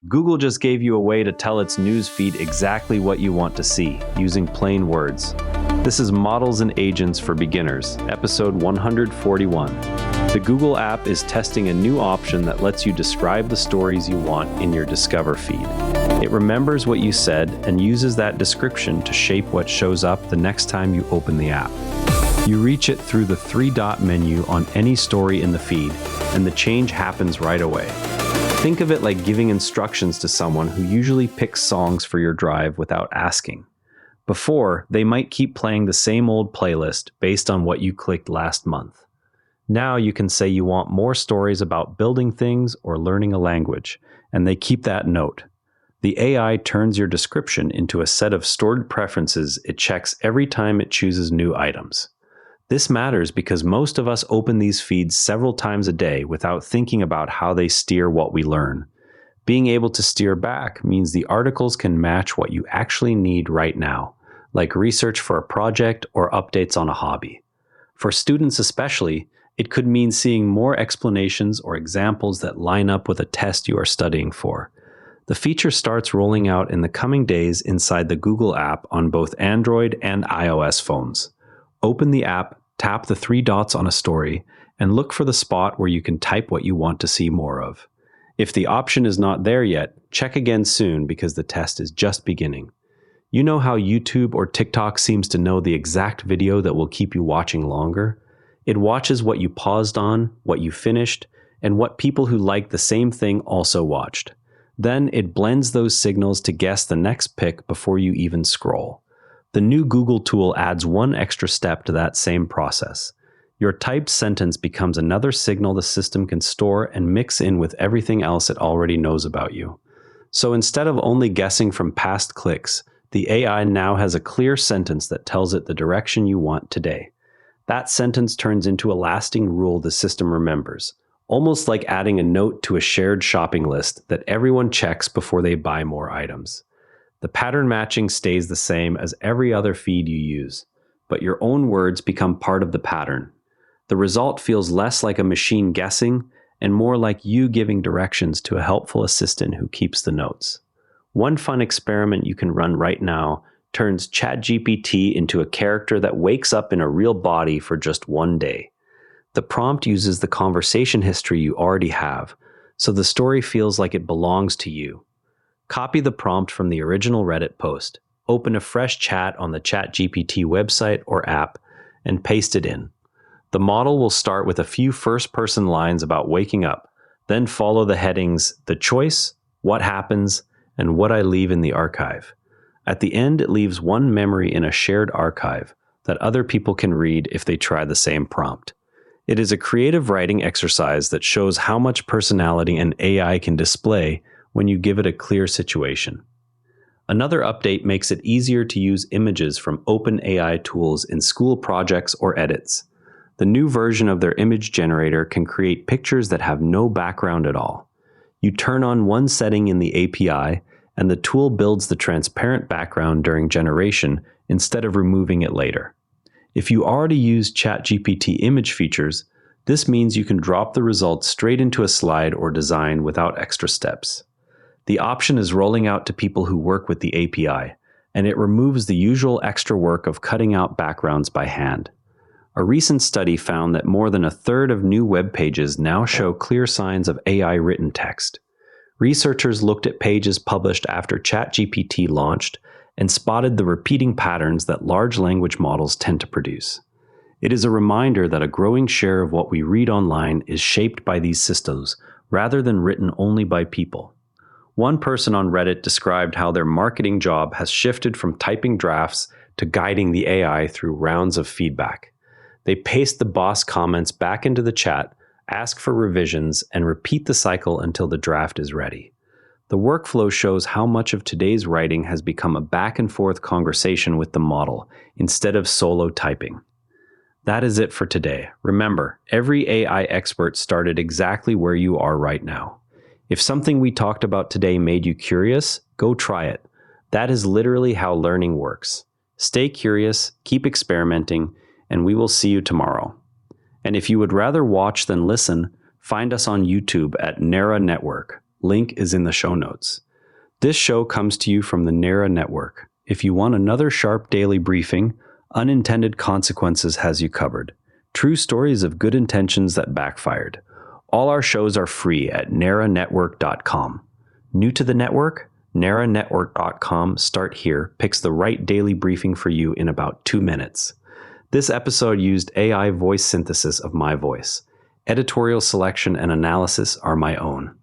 Google just gave you a way to tell its news feed exactly what you want to see, using plain words. This is Models and Agents for Beginners, episode 141. The Google app is testing a new option that lets you describe the stories you want in your Discover feed. It remembers what you said and uses that description to shape what shows up the next time you open the app. You reach it through the three-dot menu on any story in the feed, and the change happens right away. Think of it like giving instructions to someone who usually picks songs for your drive without asking. Before, they might keep playing the same old playlist based on what you clicked last month. Now you can say you want more stories about building things or learning a language, and they keep that note. The AI turns your description into a set of stored preferences it checks every time it chooses new items. This matters because most of us open these feeds several times a day without thinking about how they steer what we learn. Being able to steer back means the articles can match what you actually need right now, like research for a project or updates on a hobby. For students especially, it could mean seeing more explanations or examples that line up with a test you are studying for. The feature starts rolling out in the coming days inside the Google app on both Android and iOS phones. Open the app, tap the three dots on a story, and look for the spot where you can type what you want to see more of. If the option is not there yet, check again soon because the test is just beginning. You know how YouTube or TikTok seems to know the exact video that will keep you watching longer? It watches what you paused on, what you finished, and what people who liked the same thing also watched. Then it blends those signals to guess the next pick before you even scroll. The new Google tool adds one extra step to that same process. Your typed sentence becomes another signal the system can store and mix in with everything else it already knows about you. So instead of only guessing from past clicks, the AI now has a clear sentence that tells it the direction you want today. That sentence turns into a lasting rule the system remembers, almost like adding a note to a shared shopping list that everyone checks before they buy more items. The pattern matching stays the same as every other feed you use, but your own words become part of the pattern. The result feels less like a machine guessing and more like you giving directions to a helpful assistant who keeps the notes. One fun experiment you can run right now turns Chatgpt into a character that wakes up in a real body for just one day. The prompt uses the conversation history you already have, so the story feels like it belongs to you. Copy the prompt from the original Reddit post, open a fresh chat on the Chatgpt website or app, and paste it in. The model will start with a few first-person lines about waking up, then follow the headings, the choice, what happens, and what I leave in the archive. At the end, it leaves one memory in a shared archive that other people can read if they try the same prompt. It is a creative writing exercise that shows how much personality an AI can display when you give it a clear situation. Another update makes it easier to use images from OpenAI tools in school projects or edits. The new version of their image generator can create pictures that have no background at all. You turn on one setting in the API, and the tool builds the transparent background during generation instead of removing it later. If you already use ChatGPT image features, this means you can drop the results straight into a slide or design without extra steps. The option is rolling out to people who work with the API, and it removes the usual extra work of cutting out backgrounds by hand. A recent study found that more than a third of new web pages now show clear signs of AI-written text. Researchers looked at pages published after ChatGPT launched and spotted the repeating patterns that large language models tend to produce. It is a reminder that a growing share of what we read online is shaped by these systems, rather than written only by people. One person on Reddit described how their marketing job has shifted from typing drafts to guiding the AI through rounds of feedback. They paste the boss comments back into the chat, ask for revisions, and repeat the cycle until the draft is ready. The workflow shows how much of today's writing has become a back-and-forth conversation with the model, instead of solo typing. That is it for today. Remember, every AI expert started exactly where you are right now. If something we talked about today made you curious, go try it. That is literally how learning works. Stay curious, keep experimenting, and we will see you tomorrow. And if you would rather watch than listen, find us on YouTube at Nera Network. Link is in the show notes. This show comes to you from the NARA network. If you want another sharp daily briefing, Unintended Consequences has you covered. True stories of good intentions that backfired. All our shows are free at naranetwork.com. New to the network? naranetwork.com Start Here picks the right daily briefing for you in about 2 minutes. This episode used AI voice synthesis of my voice. Editorial selection and analysis are my own.